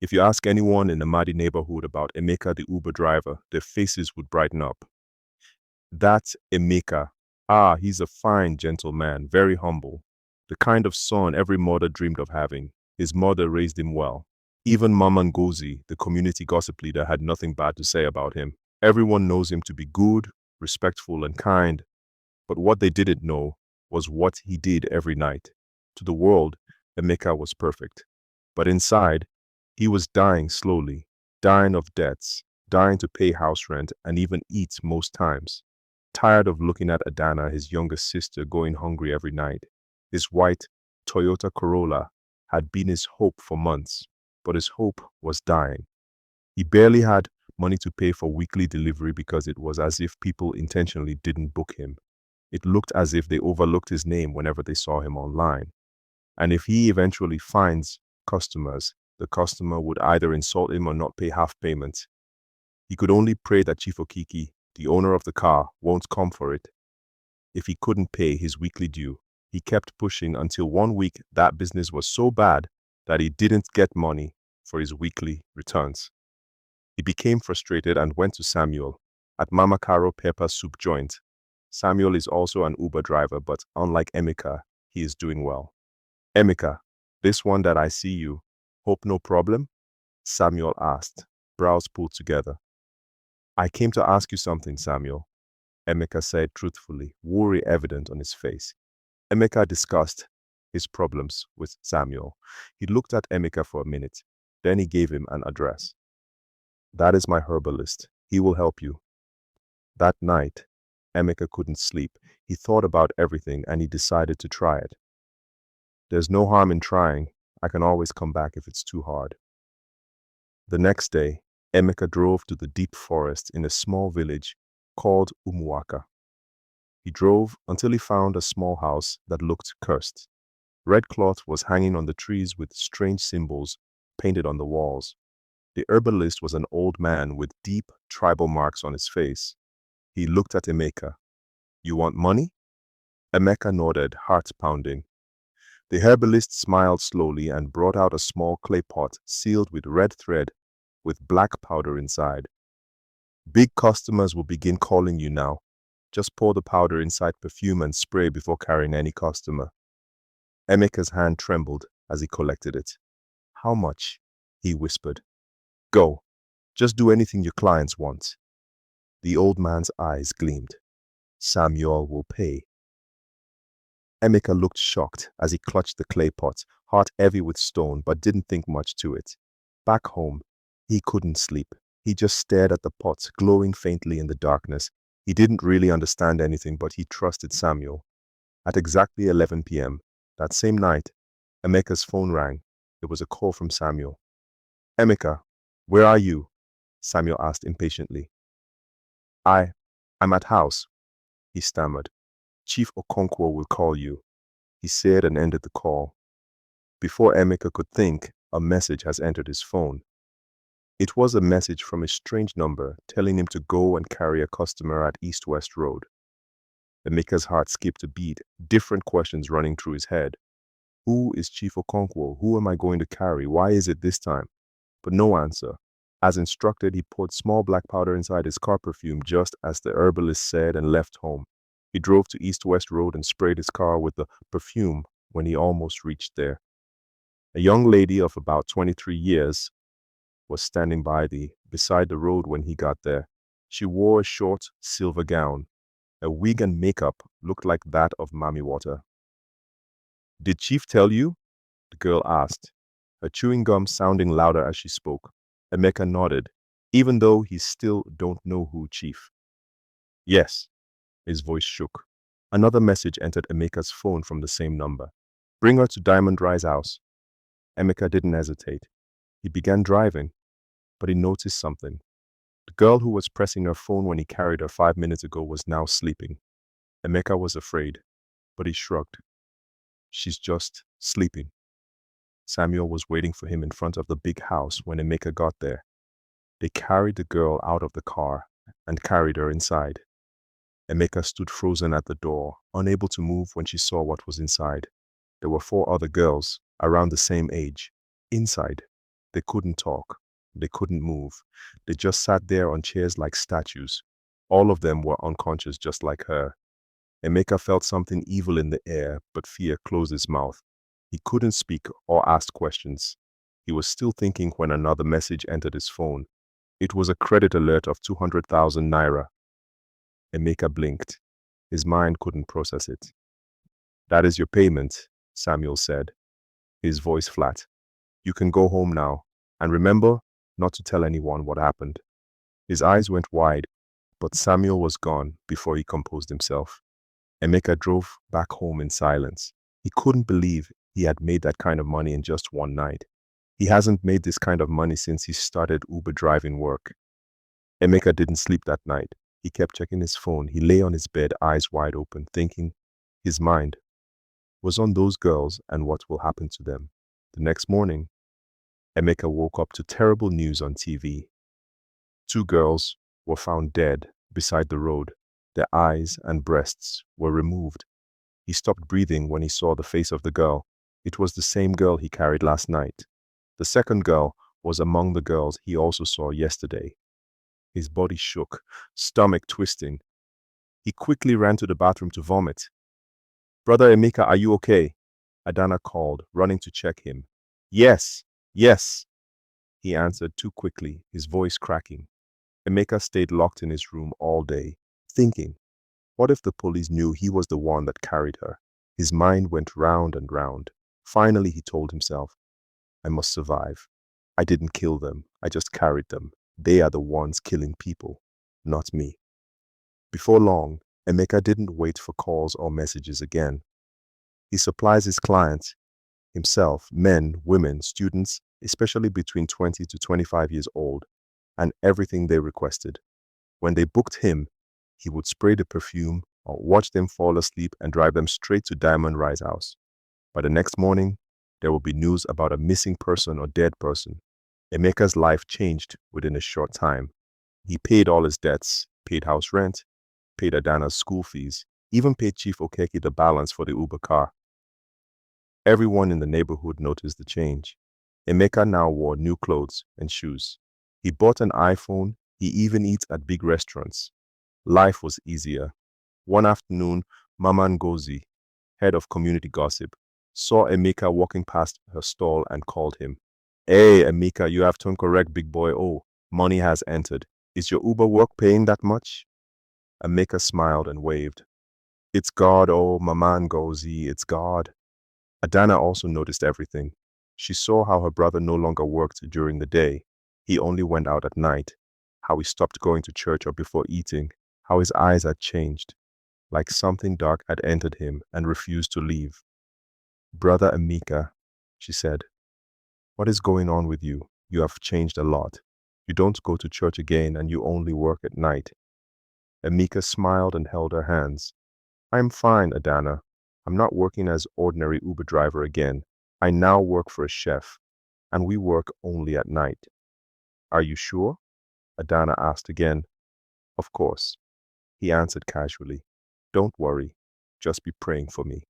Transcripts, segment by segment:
If you ask anyone in the Madi neighborhood about Emeka the Uber driver, their faces would brighten up. That's Emeka. Ah, he's a fine, gentle man, very humble. The kind of son every mother dreamed of having. His mother raised him well. Even Mama Ngozi, the community gossip leader, had nothing bad to say about him. Everyone knows him to be good, respectful, and kind. But what they didn't know was what he did every night. To the world, Emeka was perfect. But inside, he was dying slowly, dying of debts, dying to pay house rent and even eat most times. Tired of looking at Adana, his younger sister, going hungry every night. His white Toyota Corolla had been his hope for months, but his hope was dying. He barely had money to pay for weekly delivery because it was as if people intentionally didn't book him. It looked as if they overlooked his name whenever they saw him online. And if he eventually finds customers, the customer would either insult him or not pay half payment. He could only pray that Chief Okiki, the owner of the car, won't come for it. If he couldn't pay his weekly due, he kept pushing until one week that business was so bad that he didn't get money for his weekly returns. He became frustrated and went to Samuel at Mama Caro Pepper Soup Joint. Samuel is also an Uber driver, but unlike Emeka, he is doing well. Emeka, this one that I see you, hope no problem? Samuel asked, brows pulled together. I came to ask you something, Samuel, Emeka said truthfully, worry evident on his face. Emeka discussed his problems with Samuel. He looked at Emeka for a minute, then he gave him an address. That is my herbalist. He will help you. That night, Emeka couldn't sleep. He thought about everything and he decided to try it. There's no harm in trying. I can always come back if it's too hard. The next day, Emeka drove to the deep forest in a small village called Umuwaka. He drove until he found a small house that looked cursed. Red cloth was hanging on the trees with strange symbols painted on the walls. The herbalist was an old man with deep tribal marks on his face. He looked at Emeka. You want money? Emeka nodded, heart pounding. The herbalist smiled slowly and brought out a small clay pot sealed with red thread with black powder inside. Big customers will begin calling you now. Just pour the powder inside perfume and spray before carrying any customer. Emeka's hand trembled as he collected it. How much? He whispered. Go. Just do anything your clients want. The old man's eyes gleamed. Samuel will pay. Emeka looked shocked as he clutched the clay pot, heart heavy with stone, but didn't think much to it. Back home, he couldn't sleep. He just stared at the pot, glowing faintly in the darkness. He didn't really understand anything, but he trusted Samuel. At exactly 11 p.m., that same night, Emeka's phone rang. It was a call from Samuel. Emeka, where are you? Samuel asked impatiently. I'm at house, he stammered. Chief Okonkwo will call you, he said and ended the call. Before Emeka could think, a message has entered his phone. It was a message from a strange number telling him to go and carry a customer at East-West Road. Emeka's heart skipped a beat, different questions running through his head. Who is Chief Okonkwo? Who am I going to carry? Why is it this time? But no answer. As instructed, he poured small black powder inside his car perfume just as the herbalist said and left home. He drove to East-West Road and sprayed his car with the perfume when he almost reached there. A young lady of about 23 years was standing beside the road when he got there. She wore a short silver gown. Her wig and makeup looked like that of Mami Water. Did Chief tell you? The girl asked, her chewing gum sounding louder as she spoke. Emeka nodded, even though he still don't know who Chief. Yes, his voice shook. Another message entered Emeka's phone from the same number. Bring her to Diamond Rise house. Emeka didn't hesitate. He began driving, but he noticed something. The girl who was pressing her phone when he carried her 5 minutes ago was now sleeping. Emeka was afraid, but he shrugged. She's just sleeping. Samuel was waiting for him in front of the big house when Emeka got there. They carried the girl out of the car and carried her inside. Emeka stood frozen at the door, unable to move when she saw what was inside. There were 4 other girls, around the same age, inside. They couldn't talk. They couldn't move. They just sat there on chairs like statues. All of them were unconscious just like her. Emeka felt something evil in the air, but fear closed his mouth. He couldn't speak or ask questions. He was still thinking when another message entered his phone. It was a credit alert of 200,000 naira. Emeka blinked. His mind couldn't process it. "That is your payment," Samuel said, his voice flat. "You can go home now, and remember not to tell anyone what happened." His eyes went wide, but Samuel was gone before he composed himself. Emeka drove back home in silence. He couldn't believe he had made that kind of money in just one night. He hasn't made this kind of money since he started Uber driving work. Emeka didn't sleep that night. He kept checking his phone. He lay on his bed, eyes wide open, thinking. His mind was on those girls and what will happen to them. The next morning, Emeka woke up to terrible news on TV. 2 girls were found dead beside the road. Their eyes and breasts were removed. He stopped breathing when he saw the face of the girl. It was the same girl he carried last night. The second girl was among the girls he also saw yesterday. His body shook, stomach twisting. He quickly ran to the bathroom to vomit. "Brother Emeka, are you okay?" Adana called, running to check him. Yes, yes," he answered too quickly, his voice cracking. Emeka stayed locked in his room all day, thinking, what if the police knew he was the one that carried her? His mind went round and round. Finally, he told himself, "I must survive. I didn't kill them. I just carried them. They are the ones killing people, not me." Before long, Emeka didn't wait for calls or messages again. He supplies his clients, himself, men, women, students, especially between 20 to 25 years old, and everything they requested. When they booked him, he would spray the perfume or watch them fall asleep and drive them straight to Diamond Rise House. By the next morning, there will be news about a missing person or dead person. Emeka's life changed within a short time. He paid all his debts, paid house rent, paid Adana's school fees, even paid Chief Okeke the balance for the Uber car. Everyone in the neighborhood noticed the change. Emeka now wore new clothes and shoes. He bought an iPhone. He even eats at big restaurants. Life was easier. One afternoon, Mama Ngozi, head of community gossip, saw Emeka walking past her stall and called him. "Hey, Emeka, you have turned correct, big boy. Oh, money has entered. Is your Uber work paying that much?" Emeka smiled and waved. "It's God, oh, Mama Ngozi, it's God." Adana also noticed everything. She saw how her brother no longer worked during the day. He only went out at night. How he stopped going to church or before eating. How his eyes had changed. Like something dark had entered him and refused to leave. "Brother Emeka," she said, "what is going on with you? You have changed a lot. You don't go to church again and you only work at night." Emeka smiled and held her hands. "I'm fine, Adana. I'm not working as ordinary Uber driver again. I now work for a chef, and we work only at night." "Are you sure?" Adana asked again. "Of course," he answered casually. "Don't worry. Just be praying for me."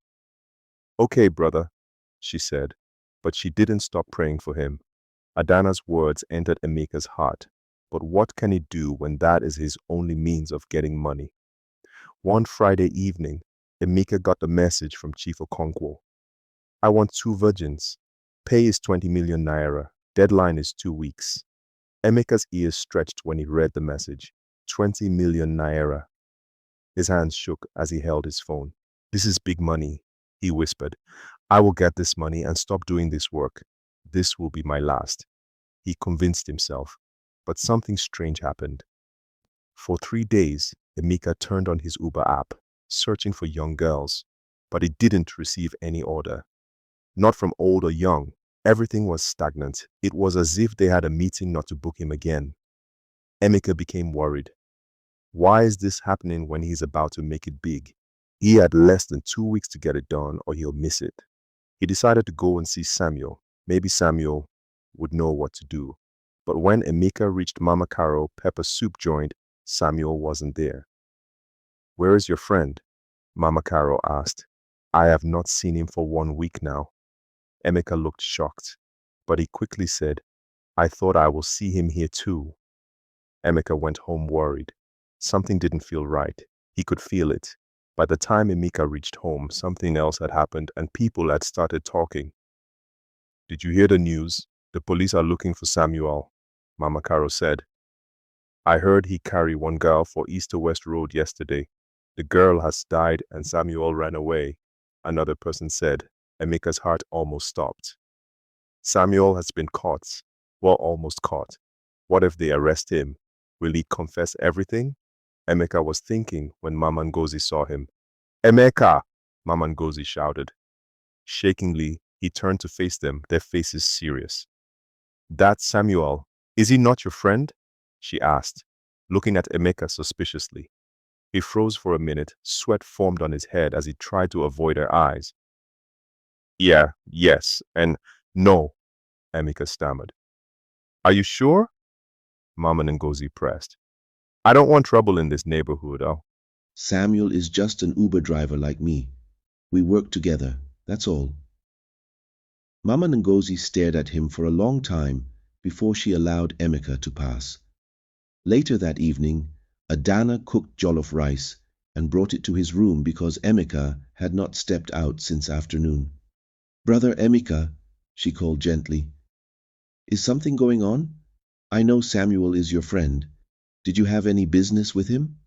"Okay, brother," she said, but she didn't stop praying for him. Adana's words entered Emeka's heart. But what can he do when that is his only means of getting money? One Friday evening, Emeka got a message from Chief Okonkwo. "I want 2 virgins. Pay is 20 million naira. Deadline is 2 weeks." Emeka's ears stretched when he read the message. 20 million naira. His hands shook as he held his phone. "This is big money," he whispered. "I will get this money and stop doing this work. This will be my last." He convinced himself. But something strange happened. For 3 days, Emeka turned on his Uber app, searching for young girls, but he didn't receive any order. Not from old or young. Everything was stagnant. It was as if they had a meeting not to book him again. Emeka became worried. Why is this happening when he's about to make it big? He had less than 2 weeks to get it done or he'll miss it. He decided to go and see Samuel. Maybe Samuel would know what to do. But when Emeka reached Mama Caro pepper soup joint, Samuel wasn't there. "Where is your friend?" Mama Caro asked. "I have not seen him for 1 week now." Emeka looked shocked, but he quickly said, I thought I will see him here too. Emeka went home worried. Something didn't feel right. He could feel it. By the time Emeka reached home, something else had happened and people had started talking. Did you hear the news? The police are looking for Samuel, Mama Caro said. I heard he carried one girl for East to West Road yesterday. The girl has died and Samuel ran away, another person said. Emeka's heart almost stopped. Samuel has been caught. Well, almost caught. What if they arrest him? Will he confess everything? Emeka was thinking when Mama Ngozi saw him. Emeka! Mama Ngozi shouted. Shakingly, he turned to face them, their faces serious. That's Samuel. Is he not your friend? She asked, looking at Emeka suspiciously. He froze for a minute, sweat formed on his head as he tried to avoid her eyes. Yeah, yes, and no, Emeka stammered. Are you sure? Mama Ngozi pressed. I don't want trouble in this neighborhood, oh. Samuel is just an Uber driver like me. We work together, that's all. Mama Ngozi stared at him for a long time before she allowed Emeka to pass. Later that evening, Adana cooked jollof rice and brought it to his room because Emeka had not stepped out since afternoon. Brother Emeka, she called gently. Is something going on? I know Samuel is your friend. Did you have any business with him?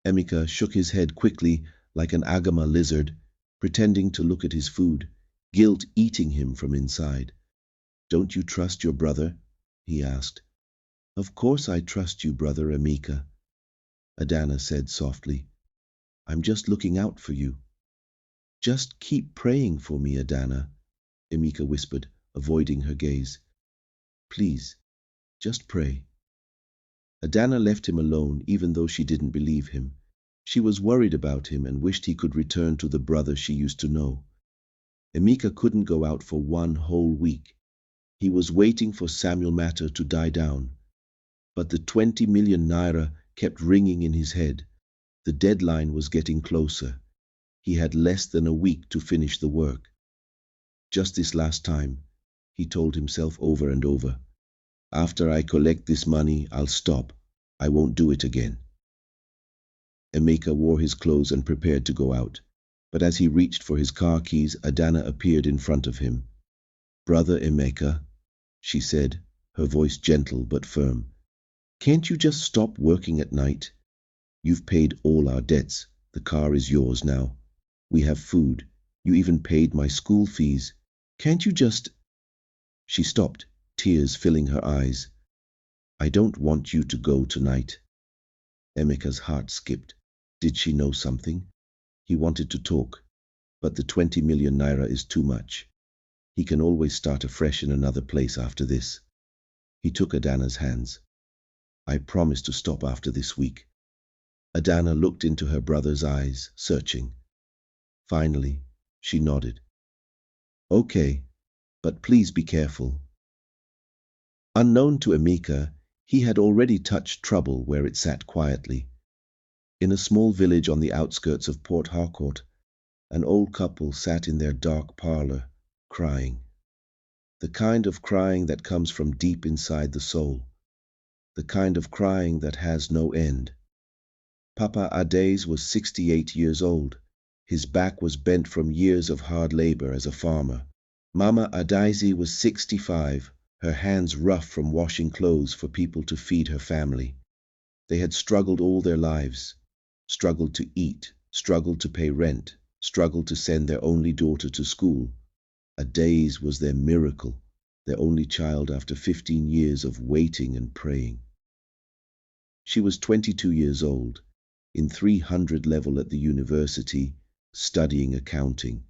Emeka shook his head quickly like an agama lizard, pretending to look at his food, guilt eating him from inside. Don't you trust your brother? He asked. Of course I trust you, Brother Emeka, Adana said softly. I'm just looking out for you. Just keep praying for me, Adana, Emeka whispered, avoiding her gaze. Please, just pray. Adana left him alone even though she didn't believe him. She was worried about him and wished he could return to the brother she used to know. Emeka couldn't go out for one whole week. He was waiting for Samuel matter to die down. But the 20 million naira kept ringing in his head. The deadline was getting closer. He had less than a week to finish the work. Just this last time, he told himself over and over. After I collect this money, I'll stop. I won't do it again. Emeka wore his clothes and prepared to go out. But as he reached for his car keys, Adana appeared in front of him. Brother Emeka, she said, her voice gentle but firm. Can't you just stop working at night? You've paid all our debts. The car is yours now. We have food. You even paid my school fees. Can't you just... She stopped, tears filling her eyes. I don't want you to go tonight. Emeka's heart skipped. Did she know something? He wanted to talk, but the 20 million naira is too much. He can always start afresh in another place after this. He took Adana's hands. I promise to stop after this week. Adana looked into her brother's eyes, searching. Finally, she nodded. Okay, but please be careful. Unknown to Emeka, he had already touched trouble where it sat quietly. In a small village on the outskirts of Port Harcourt, an old couple sat in their dark parlor, crying. The kind of crying that comes from deep inside the soul. The kind of crying that has no end. Papa Ades was 68 years old. His back was bent from years of hard labor as a farmer. Mama Adaisi was 65, her hands rough from washing clothes for people to feed her family. They had struggled all their lives, struggled to eat, struggled to pay rent, struggled to send their only daughter to school. Ades was their miracle, their only child after 15 years of waiting and praying. She was 22 years old, in 300 level at the university, studying accounting.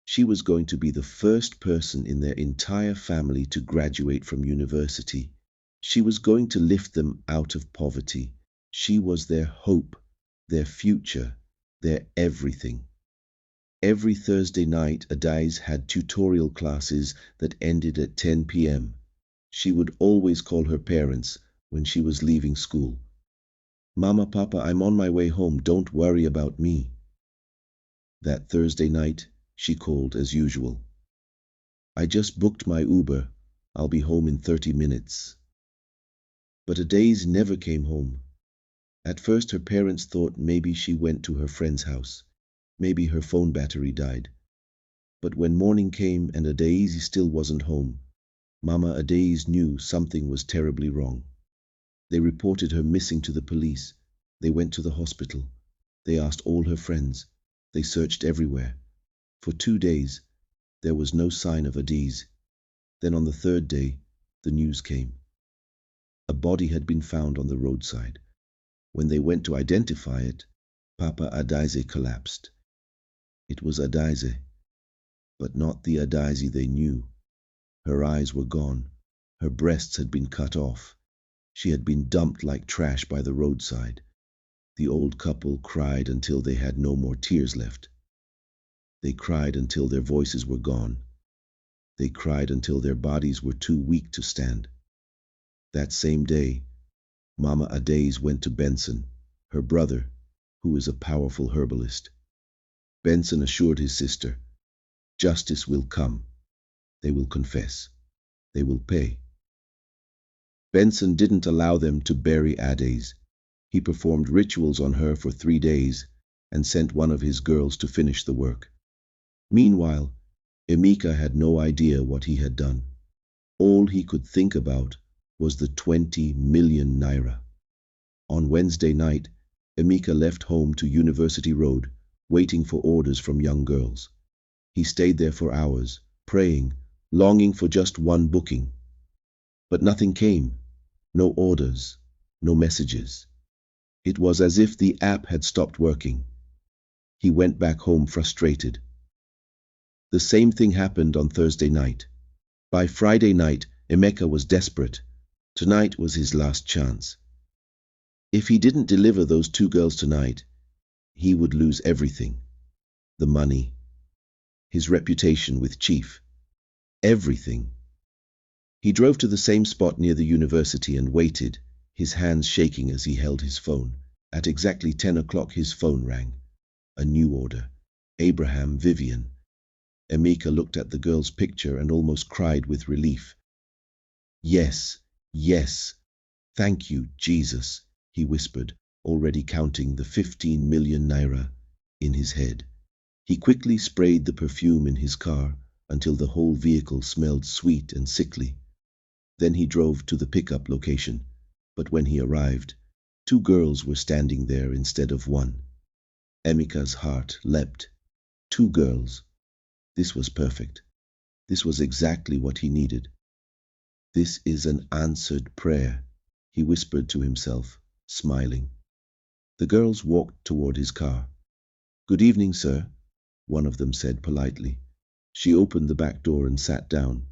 She was going to be the first person in their entire family to graduate from university. She was going to lift them out of poverty. She was their hope, their future, their everything. Every Thursday night, Adais had tutorial classes that ended at 10 p.m. She would always call her parents when she was leaving school. Mama, Papa, I'm on my way home. Don't worry about me. That Thursday night, she called as usual. I just booked my Uber. I'll be home in 30 minutes. But Adaise never came home. At first her parents thought maybe she went to her friend's house. Maybe her phone battery died. But when morning came and Adaise still wasn't home, Mama Adaise knew something was terribly wrong. They reported her missing to the police. They went to the hospital. They asked all her friends. They searched everywhere. For 2 days, there was no sign of Adaise. Then on the third day, the news came. A body had been found on the roadside. When they went to identify it, Papa Adaise collapsed. It was Adaise, but not the Adaise they knew. Her eyes were gone. Her breasts had been cut off. She had been dumped like trash by the roadside. The old couple cried until they had no more tears left. They cried until their voices were gone. They cried until their bodies were too weak to stand. That same day, Mama Adaise went to Benson, her brother, who is a powerful herbalist. Benson assured his sister, "Justice will come. They will confess. They will pay." Benson didn't allow them to bury Adaise. He performed rituals on her for 3 days and sent one of his girls to finish the work. Meanwhile, Emeka had no idea what he had done. All he could think about was the 20 million naira. On Wednesday night, Emeka left home to University Road, waiting for orders from young girls. He stayed there for hours, praying, longing for just one booking. But nothing came. No orders, no messages. It was as if the app had stopped working. He went back home frustrated. The same thing happened on Thursday night. By Friday night, Emeka was desperate. Tonight was his last chance. If he didn't deliver those 2 girls tonight, he would lose everything. The money, his reputation with Chief, everything. He drove to the same spot near the university and waited, his hands shaking as he held his phone. At exactly 10 o'clock his phone rang. A new order. Abraham Vivian. Emeka looked at the girl's picture and almost cried with relief. "Yes, yes. Thank you, Jesus," he whispered, already counting the 15 million naira in his head. He quickly sprayed the perfume in his car until the whole vehicle smelled sweet and sickly. Then he drove to the pickup location, but when he arrived, 2 girls were standing there instead of 1. Emeka's heart leapt. 2 girls. This was perfect. This was exactly what he needed. "This is an answered prayer," he whispered to himself, smiling. The girls walked toward his car. "Good evening, sir," one of them said politely. She opened the back door and sat down.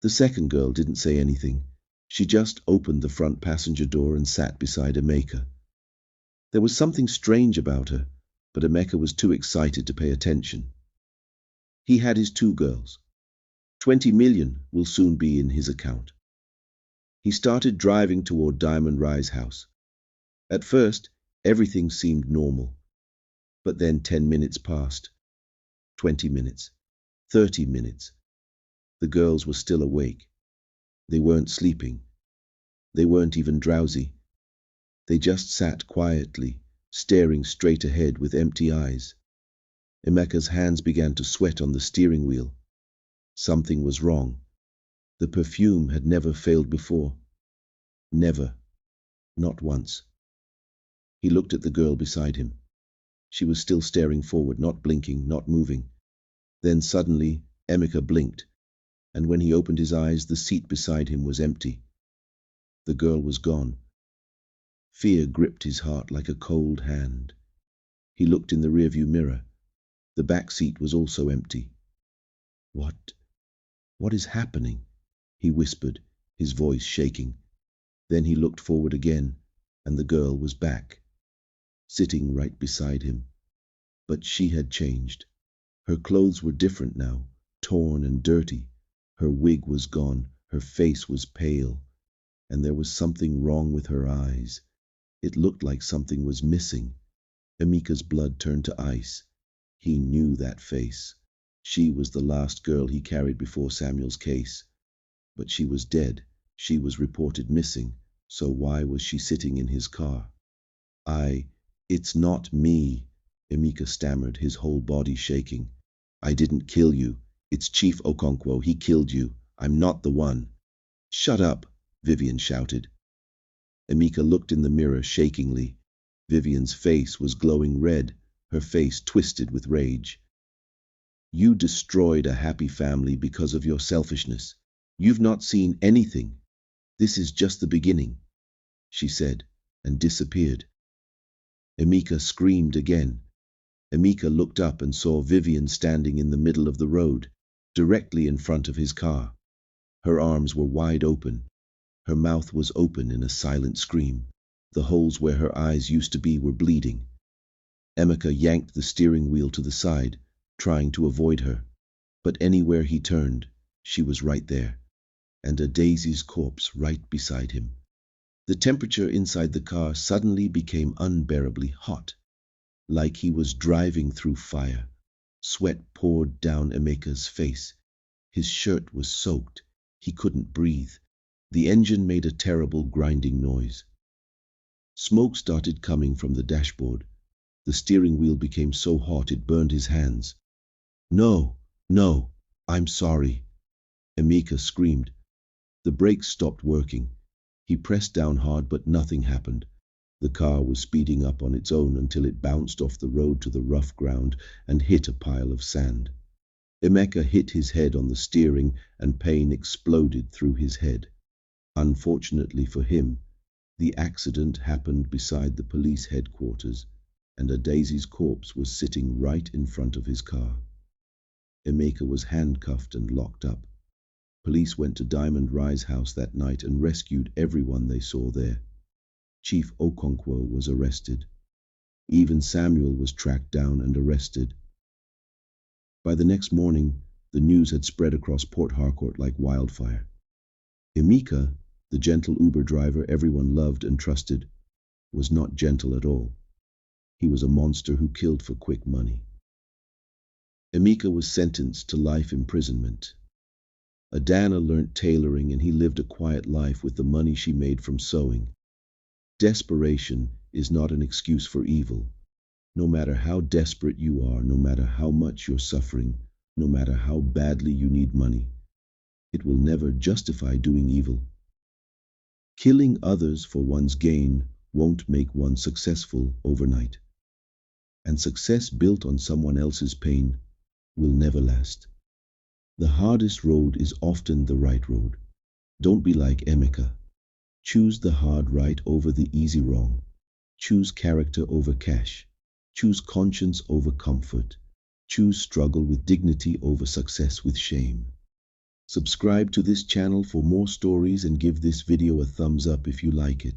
The second girl didn't say anything. She just opened the front passenger door and sat beside Emeka. There was something strange about her, but Emeka was too excited to pay attention. He had his 2 girls. 20 million will soon be in his account. He started driving toward Diamond Rye's house. At first, everything seemed normal. But then 10 minutes passed. 20 minutes. 30 minutes. The girls were still awake. They weren't sleeping. They weren't even drowsy. They just sat quietly, staring straight ahead with empty eyes. Emeka's hands began to sweat on the steering wheel. Something was wrong. The perfume had never failed before. Never. Not once. He looked at the girl beside him. She was still staring forward, not blinking, not moving. Then suddenly, Emeka blinked, and when he opened his eyes, the seat beside him was empty. The girl was gone. Fear gripped his heart like a cold hand. He looked in the rearview mirror. The back seat was also empty. What is happening?" he whispered, his voice shaking. Then he looked forward again, and the girl was back, sitting right beside him. But she had changed. Her clothes were different now, torn and dirty. Her wig was gone, her face was pale, and there was something wrong with her eyes. It looked like something was missing. Emeka's blood turned to ice. He knew that face. She was the last girl he carried before Samuel's case. But she was dead. She was reported missing. So why was she sitting in his car? It's not me, Emeka stammered, his whole body shaking. I didn't kill you. It's Chief Okonkwo. He killed you. I'm not the one. Shut up, Vivian shouted. Emeka looked in the mirror shakingly. Vivian's face was glowing red, her face twisted with rage. You destroyed a happy family because of your selfishness. You've not seen anything. This is just the beginning, she said, and disappeared. Emeka screamed again. Emeka looked up and saw Vivian standing in the middle of the road, directly in front of his car. Her arms were wide open. Her mouth was open in a silent scream. The holes where her eyes used to be were bleeding. Emeka yanked the steering wheel to the side, trying to avoid her. But anywhere he turned, she was right there, and a Daisy's corpse right beside him. The temperature inside the car suddenly became unbearably hot, like he was driving through fire. Sweat poured down Emeka's face. His shirt was soaked. He couldn't breathe. The engine made a terrible grinding noise. Smoke started coming from the dashboard. The steering wheel became so hot it burned his hands. No, no, I'm sorry, Emeka screamed. The brakes stopped working. He pressed down hard, but nothing happened. The car was speeding up on its own until it bounced off the road to the rough ground and hit a pile of sand. Emeka hit his head on the steering and pain exploded through his head. Unfortunately for him, the accident happened beside the police headquarters, and a Daisy's corpse was sitting right in front of his car. Emeka was handcuffed and locked up. Police went to Diamond Rise house that night and rescued everyone they saw there. Chief Okonkwo was arrested. Even Samuel was tracked down and arrested. By the next morning, the news had spread across Port Harcourt like wildfire. Emeka, the gentle Uber driver everyone loved and trusted, was not gentle at all. He was a monster who killed for quick money. Emeka was sentenced to life imprisonment. Adana learnt tailoring and he lived a quiet life with the money she made from sewing. Desperation is not an excuse for evil. No matter how desperate you are, no matter how much you're suffering, no matter how badly you need money, it will never justify doing evil. Killing others for one's gain won't make one successful overnight. And success built on someone else's pain will never last. The hardest road is often the right road. Don't be like Emeka. Choose the hard right over the easy wrong. Choose character over cash. Choose conscience over comfort. Choose struggle with dignity over success with shame. Subscribe to this channel for more stories and give this video a thumbs up if you like it.